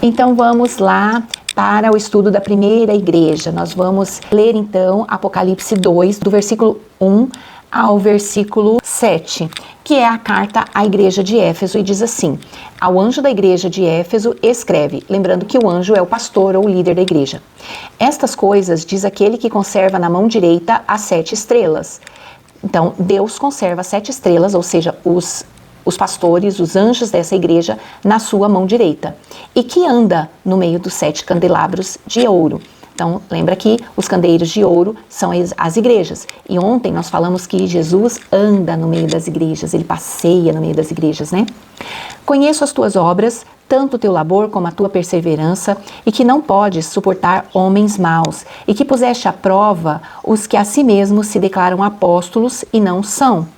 Então vamos lá para o estudo da primeira igreja. Nós vamos ler então Apocalipse 2, do versículo 1 ao versículo 7, que é a carta à igreja de Éfeso, e diz assim: ao anjo da igreja de Éfeso escreve, lembrando que o anjo é o pastor ou o líder da igreja. Estas coisas diz aquele que conserva na mão direita as 7 estrelas. Então, Deus conserva 7 estrelas, ou seja, os pastores, os anjos dessa igreja, na sua mão direita, e que anda no meio dos 7 candelabros de ouro. Então, lembra que os candeeiros de ouro são as igrejas. E ontem nós falamos que Jesus anda no meio das igrejas, ele passeia no meio das igrejas, né? Conheço as tuas obras, tanto o teu labor como a tua perseverança, e que não podes suportar homens maus, e que puseste à prova os que a si mesmos se declaram apóstolos e não são.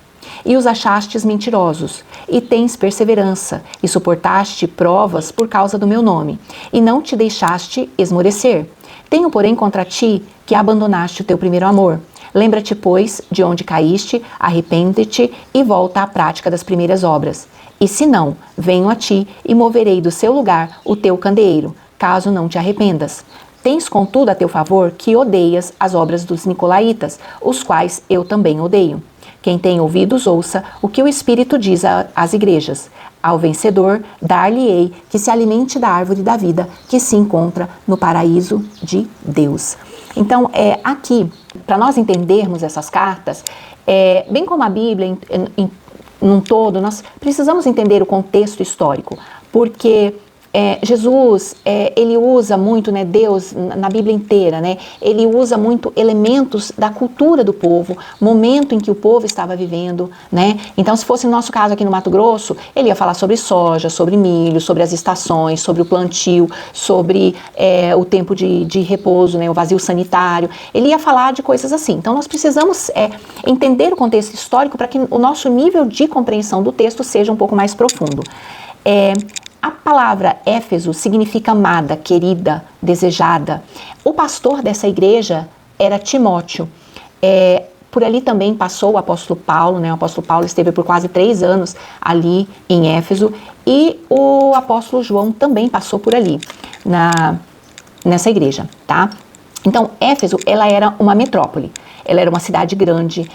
E os achastes mentirosos, e tens perseverança, e suportaste provas por causa do meu nome, e não te deixaste esmorecer. Tenho, porém, contra ti que abandonaste o teu primeiro amor. Lembra-te, pois, de onde caíste, arrepende-te e volta à prática das primeiras obras. E se não, venho a ti e moverei do seu lugar o teu candeeiro, caso não te arrependas. Tens, contudo, a teu favor que odeias as obras dos nicolaítas, os quais eu também odeio. Quem tem ouvidos, ouça o que o Espírito diz às igrejas. Ao vencedor, dar-lhe-ei que se alimente da árvore da vida, que se encontra no paraíso de Deus. Então, aqui, para nós entendermos essas cartas, bem como a Bíblia num todo, nós precisamos entender o contexto histórico, porque Jesus, ele usa muito, né, Deus, na Bíblia inteira, né, ele usa muito elementos da cultura do povo, momento em que o povo estava vivendo, né, então se fosse no nosso caso aqui no Mato Grosso, ele ia falar sobre soja, sobre milho, sobre as estações, sobre o plantio, sobre o tempo de repouso, né, o vazio sanitário, ele ia falar de coisas assim. Então nós precisamos entender o contexto histórico para que o nosso nível de compreensão do texto seja um pouco mais profundo. A palavra Éfeso significa amada, querida, desejada. O pastor dessa igreja era Timóteo. Por ali também passou o apóstolo Paulo, né? O apóstolo Paulo esteve por quase 3 anos ali em Éfeso, e o apóstolo João também passou por ali, nessa igreja, tá? Então, Éfeso, ela era uma metrópole, ela era uma cidade grande,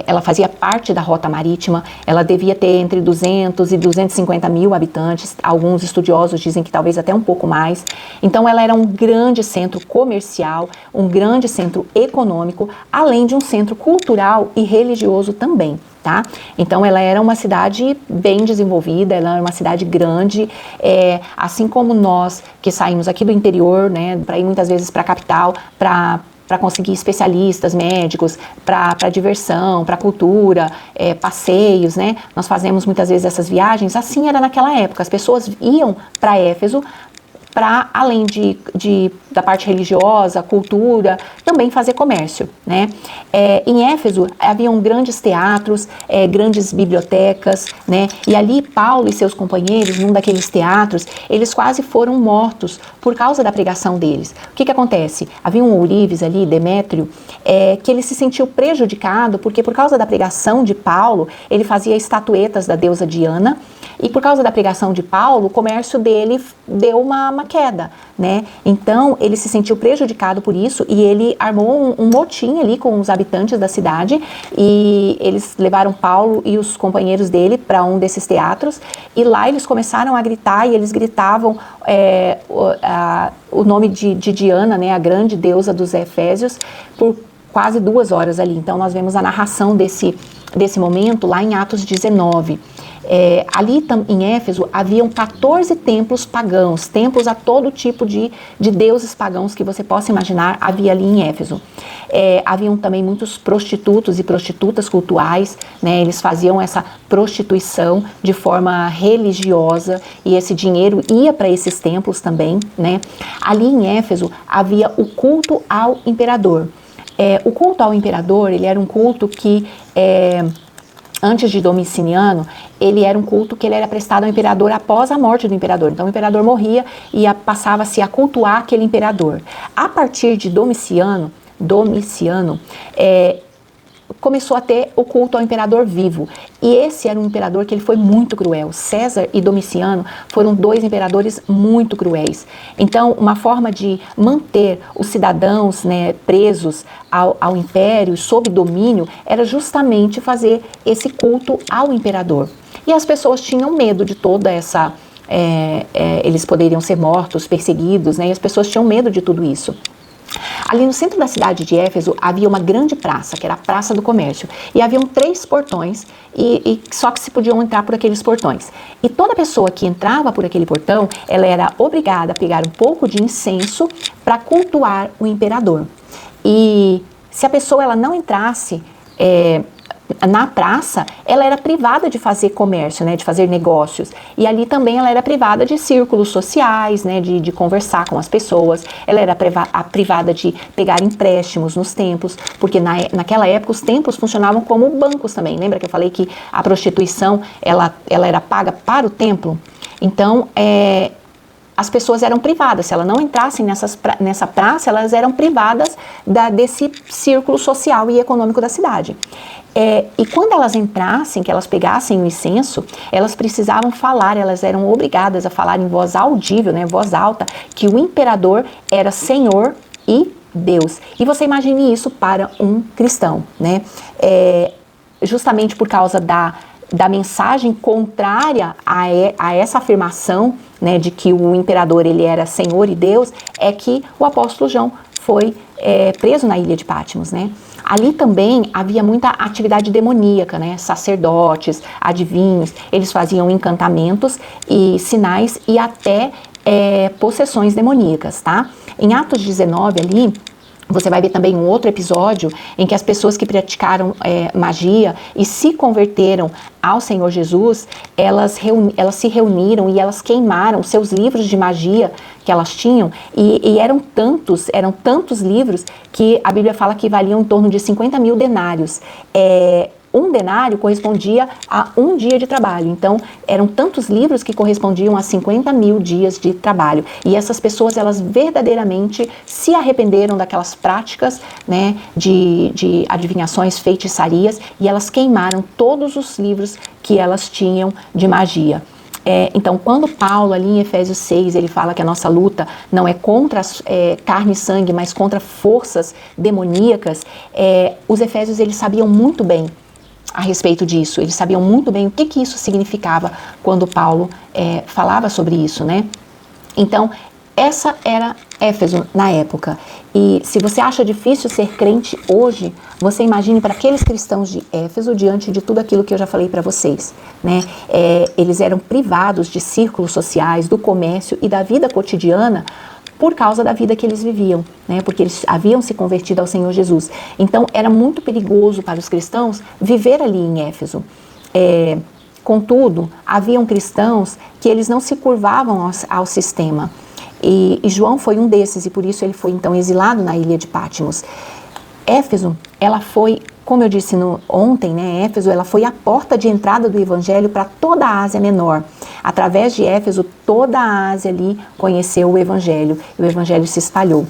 ela fazia parte da rota marítima, ela devia ter entre 200 e 250 mil habitantes, alguns estudiosos dizem que talvez até um pouco mais. Então ela era um grande centro comercial, um grande centro econômico, além de um centro cultural e religioso também, tá? Então ela era uma cidade bem desenvolvida, ela era uma cidade grande, assim como nós que saímos aqui do interior, né, para ir muitas vezes para a capital, para conseguir especialistas, médicos, para diversão, para cultura, passeios, né? Nós fazemos muitas vezes essas viagens. Assim era naquela época, as pessoas iam para Éfeso para, além da parte religiosa, cultura, também fazer comércio, né? Em Éfeso haviam grandes teatros, grandes bibliotecas, né? E ali Paulo e seus companheiros, num daqueles teatros, eles quase foram mortos por causa da pregação deles. O que acontece? Havia um ourives ali, Demétrio, que ele se sentiu prejudicado porque por causa da pregação de Paulo, ele fazia estatuetas da deusa Diana, e por causa da pregação de Paulo, o comércio dele deu uma queda, né? Então, ele se sentiu prejudicado por isso e ele armou um motim ali com os habitantes da cidade, e eles levaram Paulo e os companheiros dele para um desses teatros, e lá eles começaram a gritar, e eles gritavam o nome de Diana, né, a grande deusa dos Efésios, por quase 2 horas ali. Então, nós vemos a narração desse momento lá em Atos 19. Ali em Éfeso haviam 14 templos pagãos, templos a todo tipo de deuses pagãos que você possa imaginar, havia ali em Éfeso. Haviam também muitos prostitutos e prostitutas cultuais, né? Eles faziam essa prostituição de forma religiosa, e esse dinheiro ia para esses templos também, né? Ali em Éfeso havia o culto ao imperador. O culto ao imperador, ele era um culto que antes de Domiciano, ele era um culto que ele era prestado ao imperador após a morte do imperador. Então o imperador morria e passava-se a cultuar aquele imperador. A partir de Domiciano, começou a ter o culto ao imperador vivo. E esse era um imperador que ele foi muito cruel. César e Domiciano foram 2 imperadores muito cruéis. Então, uma forma de manter os cidadãos, né, presos ao império, sob domínio, era justamente fazer esse culto ao imperador. E as pessoas tinham medo de toda essa... eles poderiam ser mortos, perseguidos, né, e as pessoas tinham medo de tudo isso. Ali no centro da cidade de Éfeso havia uma grande praça, que era a Praça do Comércio, e haviam 3 portões, e só que se podiam entrar por aqueles portões. E toda pessoa que entrava por aquele portão, ela era obrigada a pegar um pouco de incenso para cultuar o imperador. E se a pessoa ela não entrasse na praça, ela era privada de fazer comércio, né, de fazer negócios. E ali também ela era privada de círculos sociais, né, de conversar com as pessoas. Ela era privada de pegar empréstimos nos templos, porque naquela época os templos funcionavam como bancos também. Lembra que eu falei que a prostituição ela era paga para o templo? Então, as pessoas eram privadas. Se elas não entrassem nessa praça, elas eram privadas desse círculo social e econômico da cidade. E quando elas entrassem, que elas pegassem o incenso, elas precisavam falar, elas eram obrigadas a falar em voz audível, né, voz alta, que o imperador era Senhor e Deus. E você imagine isso para um cristão, né? Justamente por causa da mensagem contrária a essa afirmação, né, de que o imperador ele era Senhor e Deus, é que o apóstolo João foi preso na ilha de Patmos, né? Ali também havia muita atividade demoníaca, né? Sacerdotes, adivinhos, eles faziam encantamentos e sinais e até possessões demoníacas, tá? Em Atos 19 ali, você vai ver também um outro episódio em que as pessoas que praticaram magia e se converteram ao Senhor Jesus, elas se reuniram e elas queimaram seus livros de magia que elas tinham e eram tantos livros que a Bíblia fala que valiam em torno de 50 mil denários. Um denário correspondia a um dia de trabalho. Então, eram tantos livros que correspondiam a 50 mil dias de trabalho. E essas pessoas, elas verdadeiramente se arrependeram daquelas práticas, né, de adivinhações, feitiçarias, e elas queimaram todos os livros que elas tinham de magia. Então, quando Paulo, ali em Efésios 6, ele fala que a nossa luta não é contra carne e sangue, mas contra forças demoníacas, os efésios, eles sabiam muito bem a respeito disso. Eles sabiam muito bem o que isso significava quando Paulo falava sobre isso, né? Então, essa era Éfeso na época. E se você acha difícil ser crente hoje, você imagine para aqueles cristãos de Éfeso diante de tudo aquilo que eu já falei para vocês, né? Eles eram privados de círculos sociais, do comércio e da vida cotidiana por causa da vida que eles viviam, né? Porque eles haviam se convertido ao Senhor Jesus. Então, era muito perigoso para os cristãos viver ali em Éfeso. Contudo, haviam cristãos que eles não se curvavam ao sistema. E João foi um desses, e por isso ele foi então exilado na ilha de Patmos. Éfeso, ela foi, como eu disse ontem, né, Éfeso, ela foi a porta de entrada do evangelho para toda a Ásia Menor. Através de Éfeso, toda a Ásia ali conheceu o evangelho, e o evangelho se espalhou.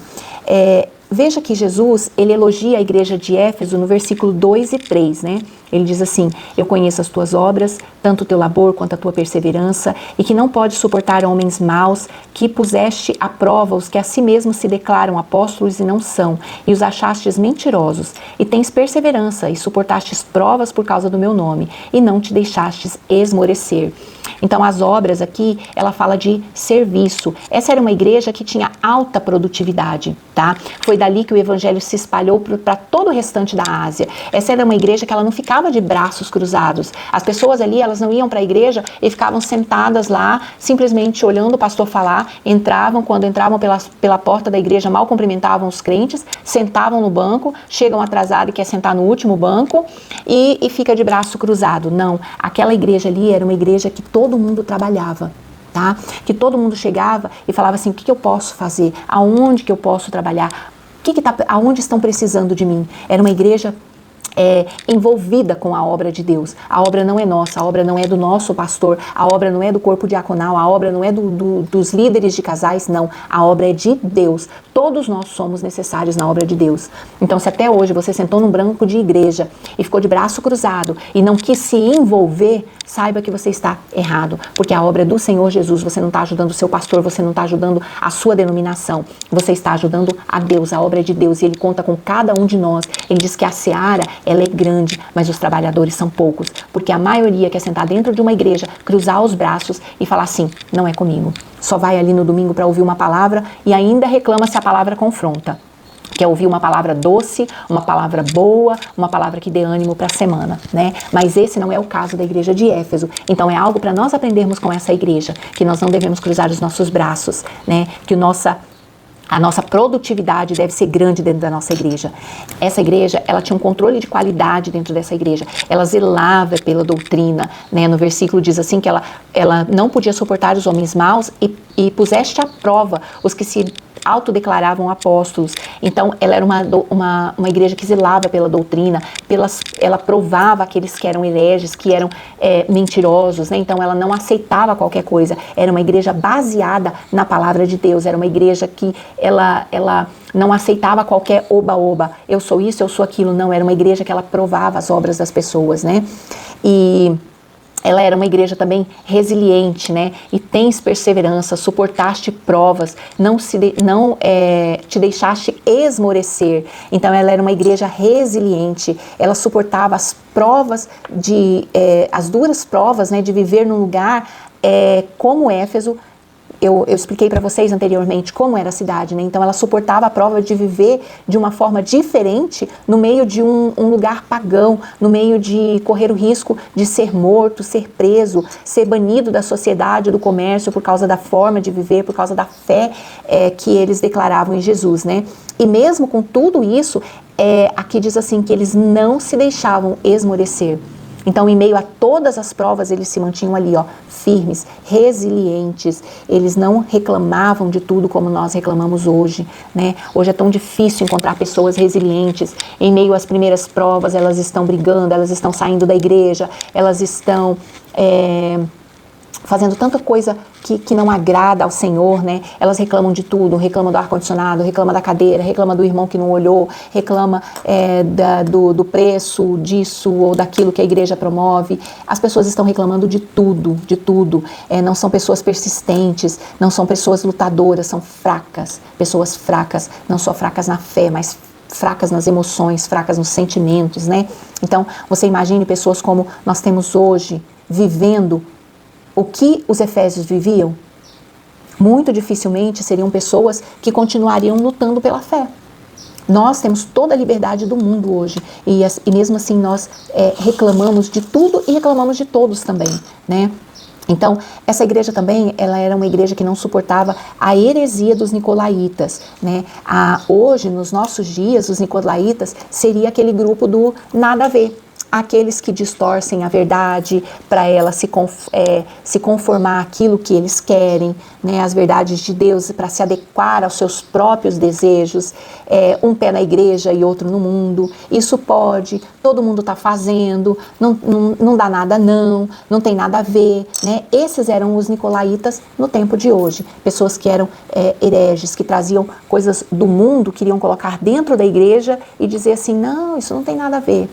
Veja que Jesus, ele elogia a igreja de Éfeso no versículo 2 e 3, né? Ele diz assim: eu conheço as tuas obras, tanto o teu labor quanto a tua perseverança, e que não podes suportar homens maus, que puseste à prova os que a si mesmos se declaram apóstolos e não são, e os achastes mentirosos, e tens perseverança, e suportastes provas por causa do meu nome, e não te deixastes esmorecer. Então, as obras aqui, ela fala de serviço. Essa era uma igreja que tinha alta produtividade, tá? Foi dali que o evangelho se espalhou para todo o restante da Ásia. Essa era uma igreja que ela não ficava de braços cruzados. As pessoas ali, elas não iam para a igreja e ficavam sentadas lá, simplesmente olhando o pastor falar, quando entravam pela porta da igreja, mal cumprimentavam os crentes, sentavam no banco, chegam atrasados e quer sentar no último banco e fica de braço cruzado. Não, aquela igreja ali era uma igreja que todo mundo trabalhava, tá? Que todo mundo chegava e falava assim: o que eu posso fazer? Aonde que eu posso trabalhar? Aonde estão precisando de mim? Era uma igreja envolvida com a obra de Deus. A obra não é nossa, a obra não é do nosso pastor, a obra não é do corpo diaconal, a obra não é dos líderes de casais, não. A obra é de Deus. Todos nós somos necessários na obra de Deus. Então, se até hoje você sentou num banco de igreja e ficou de braço cruzado e não quis se envolver, saiba que você está errado, porque a obra é do Senhor Jesus. Você não está ajudando o seu pastor, você não está ajudando a sua denominação, você está ajudando a Deus. A obra é de Deus e Ele conta com cada um de nós. Ele diz que a seara, ela é grande, mas os trabalhadores são poucos, porque a maioria quer sentar dentro de uma igreja, cruzar os braços e falar assim, não é comigo. Só vai ali no domingo para ouvir uma palavra e ainda reclama se a palavra confronta. Quer ouvir uma palavra doce, uma palavra boa, uma palavra que dê ânimo para a semana, né? Mas esse não é o caso da igreja de Éfeso. Então é algo para nós aprendermos com essa igreja, que nós não devemos cruzar os nossos braços, né? Que a nossa produtividade deve ser grande dentro da nossa igreja. Essa igreja, ela tinha um controle de qualidade dentro dessa igreja. Ela zelava pela doutrina, né? No versículo diz assim que ela não podia suportar os homens maus e puseste à prova os que se autodeclaravam apóstolos. Então, ela era uma igreja que zelava pela doutrina, ela provava aqueles que eram hereges, que eram mentirosos, né? Então, ela não aceitava qualquer coisa. Era uma igreja baseada na palavra de Deus, era uma igreja que ela não aceitava qualquer oba-oba, eu sou isso, eu sou aquilo. Não, era uma igreja que ela provava as obras das pessoas, né? E ela era uma igreja também resiliente, né? E tens perseverança, suportaste provas, não te deixaste esmorecer. Então ela era uma igreja resiliente, ela suportava as provas, as duras provas, né? De viver num lugar como Éfeso. Eu expliquei para vocês anteriormente como era a cidade, né? Então ela suportava a prova de viver de uma forma diferente no meio de um lugar pagão, no meio de correr o risco de ser morto, ser preso, ser banido da sociedade, do comércio por causa da forma de viver, por causa da fé que eles declaravam em Jesus, né? E mesmo com tudo isso, aqui diz assim que eles não se deixavam esmorecer. Então, em meio a todas as provas, eles se mantinham ali, firmes, resilientes. Eles não reclamavam de tudo como nós reclamamos hoje, né? Hoje é tão difícil encontrar pessoas resilientes. Em meio às primeiras provas, elas estão brigando, elas estão saindo da igreja, elas estão fazendo tanta coisa que não agrada ao Senhor, né? Elas reclamam de tudo, reclamam do ar-condicionado, reclamam da cadeira, reclamam do irmão que não olhou, reclamam do preço disso ou daquilo que a igreja promove. As pessoas estão reclamando de tudo, de tudo. Não são pessoas persistentes, não são pessoas lutadoras, são fracas. Pessoas fracas, não só fracas na fé, mas fracas nas emoções, fracas nos sentimentos, né? Então, você imagine pessoas como nós temos hoje, vivendo o que os efésios viviam. Muito dificilmente seriam pessoas que continuariam lutando pela fé. Nós temos toda a liberdade do mundo hoje e mesmo assim nós reclamamos de tudo e reclamamos de todos também, né? Então, essa igreja também, ela era uma igreja que não suportava a heresia dos nicolaítas, né? Hoje, nos nossos dias, os nicolaítas seria aquele grupo do nada a ver. Aqueles que distorcem a verdade para ela se conformar àquilo que eles querem, né, as verdades de Deus, para se adequar aos seus próprios desejos, um pé na igreja e outro no mundo. Isso pode, todo mundo está fazendo, não dá nada não tem nada a ver, né? Esses eram os nicolaítas no tempo de hoje, pessoas que eram hereges, que traziam coisas do mundo, queriam colocar dentro da igreja e dizer assim, não, isso não tem nada a ver.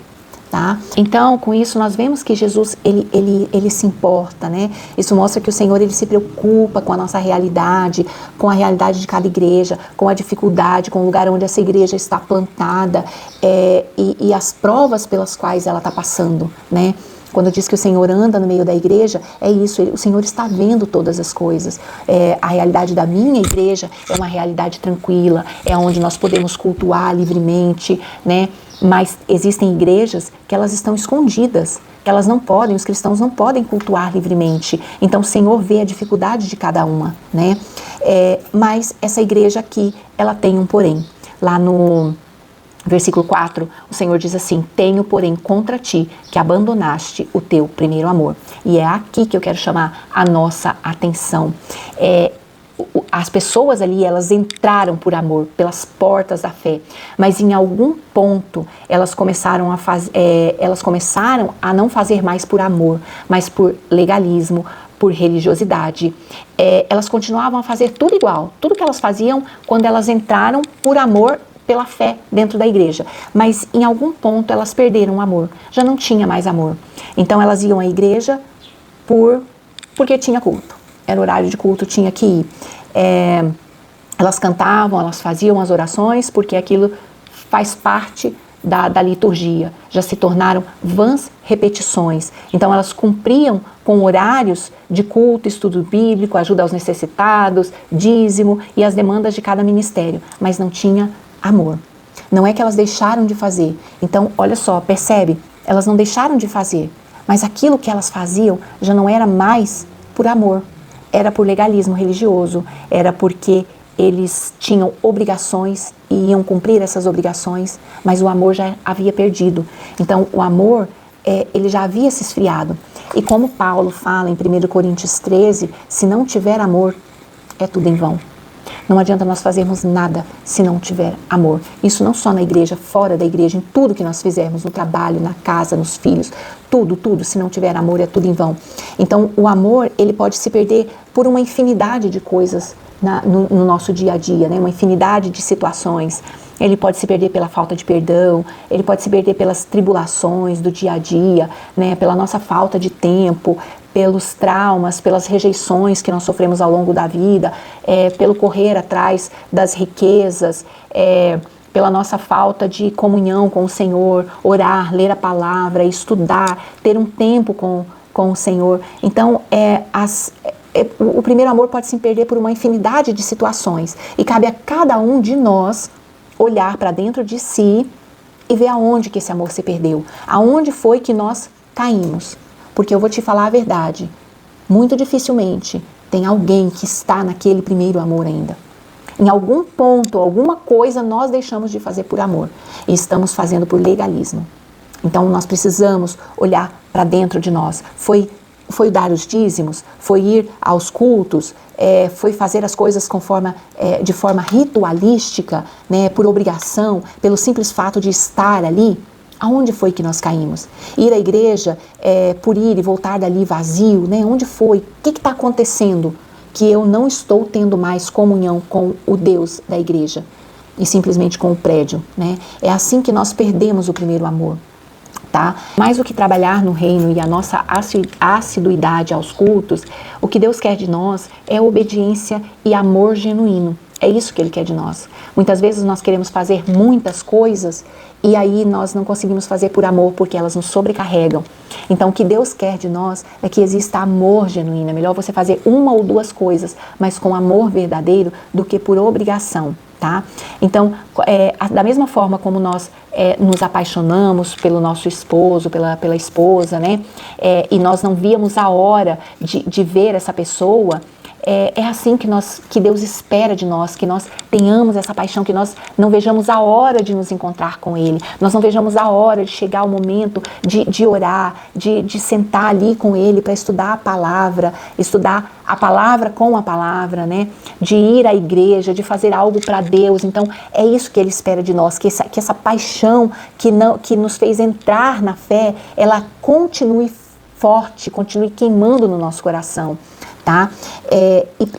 Tá? Então, com isso, nós vemos que Jesus, ele se importa, né? Isso mostra que o Senhor, ele se preocupa com a nossa realidade, com a realidade de cada igreja, com a dificuldade, com o lugar onde essa igreja está plantada e as provas pelas quais ela está passando, né? Quando diz que o Senhor anda no meio da igreja, é isso, o Senhor está vendo todas as coisas. A realidade da minha igreja é uma realidade tranquila, é onde nós podemos cultuar livremente, né? Mas existem igrejas que elas estão escondidas, que elas não podem, os cristãos não podem cultuar livremente. Então o Senhor vê a dificuldade de cada uma, né? Mas essa igreja aqui, ela tem um porém. Lá no versículo 4, o Senhor diz assim, tenho porém contra ti que abandonaste o teu primeiro amor. E é aqui que eu quero chamar a nossa atenção. as pessoas ali, elas entraram por amor, pelas portas da fé, mas em algum ponto elas começaram a não fazer mais por amor, mas por legalismo, por religiosidade. Elas continuavam a fazer tudo igual, tudo que elas faziam quando elas entraram por amor, pela fé dentro da igreja, mas em algum ponto elas perderam o amor, já não tinha mais amor. Então elas iam à igreja porque tinha culto, era horário de culto, tinha que ir. Elas cantavam, elas faziam as orações, porque aquilo faz parte da liturgia, já se tornaram vãs repetições. Então elas cumpriam com horários de culto, estudo bíblico, ajuda aos necessitados, dízimo e as demandas de cada ministério, mas não tinha amor. Não é que elas deixaram de fazer. Então, olha só, percebe? Elas não deixaram de fazer, mas aquilo que elas faziam já não era mais por amor, era por legalismo religioso, era porque eles tinham obrigações e iam cumprir essas obrigações, mas o amor já havia perdido. Então, o amor, ele já havia se esfriado. E como Paulo fala em 1 Coríntios 13, se não tiver amor, é tudo em vão. Não adianta nós fazermos nada se não tiver amor. Isso não só na igreja, fora da igreja, em tudo que nós fizermos, no trabalho, na casa, nos filhos, tudo, se não tiver amor é tudo em vão. Então o amor, ele pode se perder por uma infinidade de coisas no nosso dia a dia, né? Uma infinidade de situações. Ele pode se perder pela falta de perdão, ele pode se perder pelas tribulações do dia a dia, né? Pela nossa falta de tempo, pelos traumas, pelas rejeições que nós sofremos ao longo da vida, pelo correr atrás das riquezas, pela nossa falta de comunhão com o Senhor, orar, ler a palavra, estudar, ter um tempo com o Senhor. Então, o primeiro amor pode se perder por uma infinidade de situações e cabe a cada um de nós olhar para dentro de si e ver aonde que esse amor se perdeu, aonde foi que nós caímos. Porque eu vou te falar a verdade, muito dificilmente tem alguém que está naquele primeiro amor ainda. Em algum ponto, alguma coisa nós deixamos de fazer por amor e estamos fazendo por legalismo. Então nós precisamos olhar para dentro de nós. Foi dar os dízimos, foi ir aos cultos, foi fazer as coisas de forma ritualística, né, por obrigação, pelo simples fato de estar ali. Aonde foi que nós caímos? Ir à igreja por ir e voltar dali vazio, né? Onde foi? O que está acontecendo? Que eu não estou tendo mais comunhão com o Deus da igreja e simplesmente com o prédio, né? É assim que nós perdemos o primeiro amor, tá? Mais do que trabalhar no reino e a nossa assiduidade aos cultos, o que Deus quer de nós é obediência e amor genuíno. É isso que Ele quer de nós. Muitas vezes nós queremos fazer muitas coisas e aí nós não conseguimos fazer por amor porque elas nos sobrecarregam. Então o que Deus quer de nós é que exista amor genuíno. É melhor você fazer uma ou duas coisas, mas com amor verdadeiro do que por obrigação, tá? Então, da mesma forma como nós nos apaixonamos pelo nosso esposo, pela esposa, né? E nós não víamos a hora de ver essa pessoa, é assim que Deus espera de nós, que nós tenhamos essa paixão, que nós não vejamos a hora de nos encontrar com Ele, nós não vejamos a hora de chegar o momento de orar, de sentar ali com Ele para estudar a palavra com a palavra, né? De ir à igreja, de fazer algo para Deus. Então é isso que Ele espera de nós, que essa paixão que nos fez entrar na fé, ela continue forte, continue queimando no nosso coração. Tá?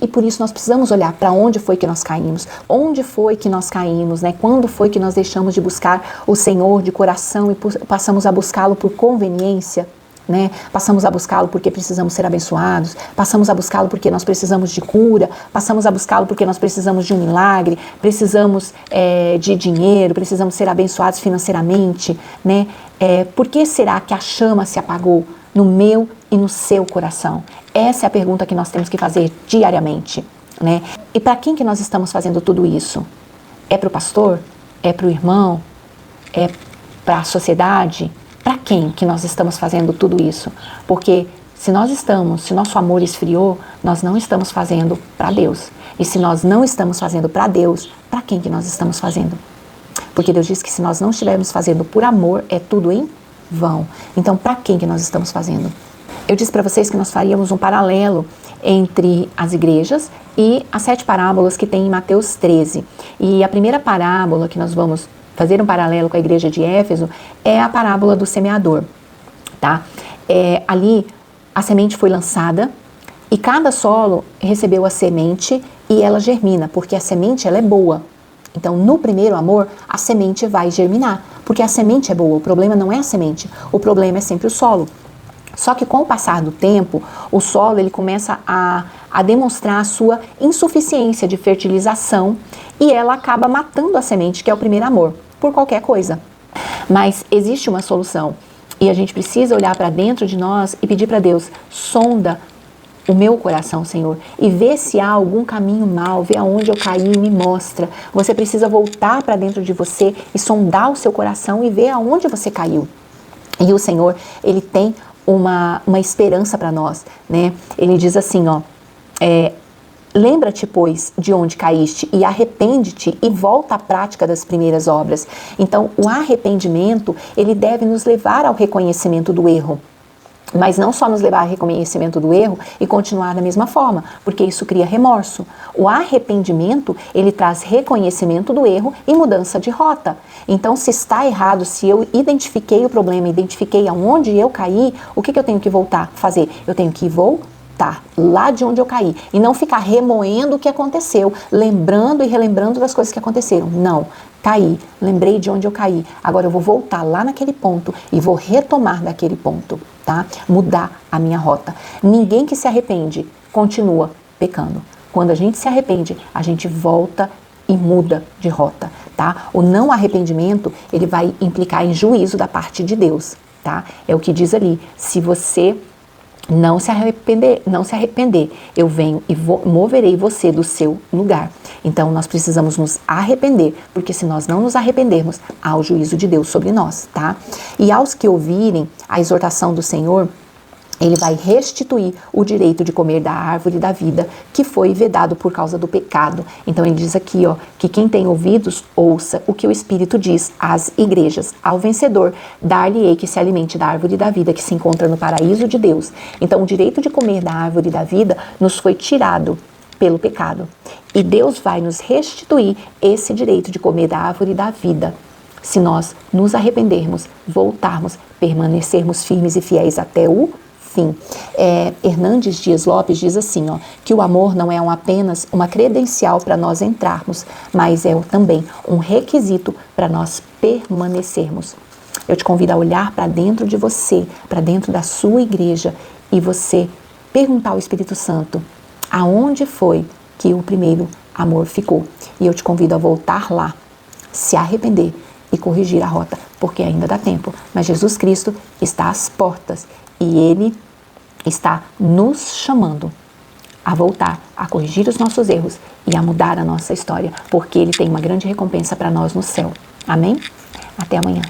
E por isso nós precisamos olhar para onde foi que nós caímos, onde foi que nós caímos, né? Quando foi que nós deixamos de buscar o Senhor de coração e passamos a buscá-lo por conveniência, né? Passamos a buscá-lo porque precisamos ser abençoados, passamos a buscá-lo porque nós precisamos de cura, passamos a buscá-lo porque nós precisamos de um milagre, precisamos de dinheiro, precisamos ser abençoados financeiramente, né? Por que será que a chama se apagou no meu e no seu coração? Essa é a pergunta que nós temos que fazer diariamente, né? E para quem que nós estamos fazendo tudo isso? É para o pastor? É para o irmão? É para a sociedade? Para quem que nós estamos fazendo tudo isso? Porque se nosso amor esfriou, nós não estamos fazendo para Deus. E se nós não estamos fazendo para Deus, para quem que nós estamos fazendo? Porque Deus diz que se nós não estivermos fazendo por amor, é tudo em vão. Então, para quem que nós estamos fazendo? eu disse para vocês que nós faríamos um paralelo entre as igrejas e as 7 parábolas que tem em Mateus 13. E a primeira parábola que nós vamos fazer um paralelo com a igreja de Éfeso é a parábola do semeador, tá? Ali a semente foi lançada e cada solo recebeu a semente e ela germina, porque a semente ela é boa. Então, no primeiro amor, a semente vai germinar, porque a semente é boa. O problema não é a semente, o problema é sempre o solo. Só que com o passar do tempo, o solo ele começa a demonstrar a sua insuficiência de fertilização e ela acaba matando a semente, que é o primeiro amor, por qualquer coisa. Mas existe uma solução e a gente precisa olhar para dentro de nós e pedir para Deus, sonda o meu coração, Senhor, e vê se há algum caminho mau, vê aonde eu caí e me mostra. Você precisa voltar para dentro de você e sondar o seu coração e ver aonde você caiu. E o Senhor, Ele tem uma esperança para nós, né? Ele diz assim, ó, lembra-te, pois, de onde caíste e arrepende-te e volta à prática das primeiras obras. Então, o arrependimento, ele deve nos levar ao reconhecimento do erro. Mas não só nos levar ao reconhecimento do erro e continuar da mesma forma, porque isso cria remorso. O arrependimento, ele traz reconhecimento do erro e mudança de rota. Então, se está errado, se eu identifiquei o problema, identifiquei aonde eu caí, o que eu tenho que voltar a fazer? Eu tenho que voltar lá de onde eu caí e não ficar remoendo o que aconteceu, lembrando e relembrando das coisas que aconteceram. Não. Caí, lembrei de onde eu caí, agora eu vou voltar lá naquele ponto e vou retomar daquele ponto, tá? Mudar a minha rota. Ninguém que se arrepende continua pecando. Quando a gente se arrepende, a gente volta e muda de rota, tá? O não arrependimento, ele vai implicar em juízo da parte de Deus, tá? É o que diz ali, se você não se arrepender, eu venho e moverei você do seu lugar. Então, nós precisamos nos arrepender, porque se nós não nos arrependermos, há o juízo de Deus sobre nós, tá? E aos que ouvirem a exortação do Senhor, Ele vai restituir o direito de comer da árvore da vida que foi vedado por causa do pecado. Então ele diz aqui, ó, que quem tem ouvidos, ouça o que o Espírito diz às igrejas. Ao vencedor, dar-lhe-ei que se alimente da árvore da vida que se encontra no paraíso de Deus. Então o direito de comer da árvore da vida nos foi tirado pelo pecado. E Deus vai nos restituir esse direito de comer da árvore da vida. Se nós nos arrependermos, voltarmos, permanecermos firmes e fiéis até o fim. Hernandes Dias Lopes diz assim, ó, que o amor não é apenas uma credencial para nós entrarmos, mas é também um requisito para nós permanecermos. Eu te convido a olhar para dentro de você, para dentro da sua igreja e você perguntar ao Espírito Santo aonde foi que o primeiro amor ficou. E eu te convido a voltar lá, se arrepender e corrigir a rota, porque ainda dá tempo. Mas Jesus Cristo está às portas e Ele está nos chamando a voltar, a corrigir os nossos erros e a mudar a nossa história, porque Ele tem uma grande recompensa para nós no céu. Amém? Até amanhã.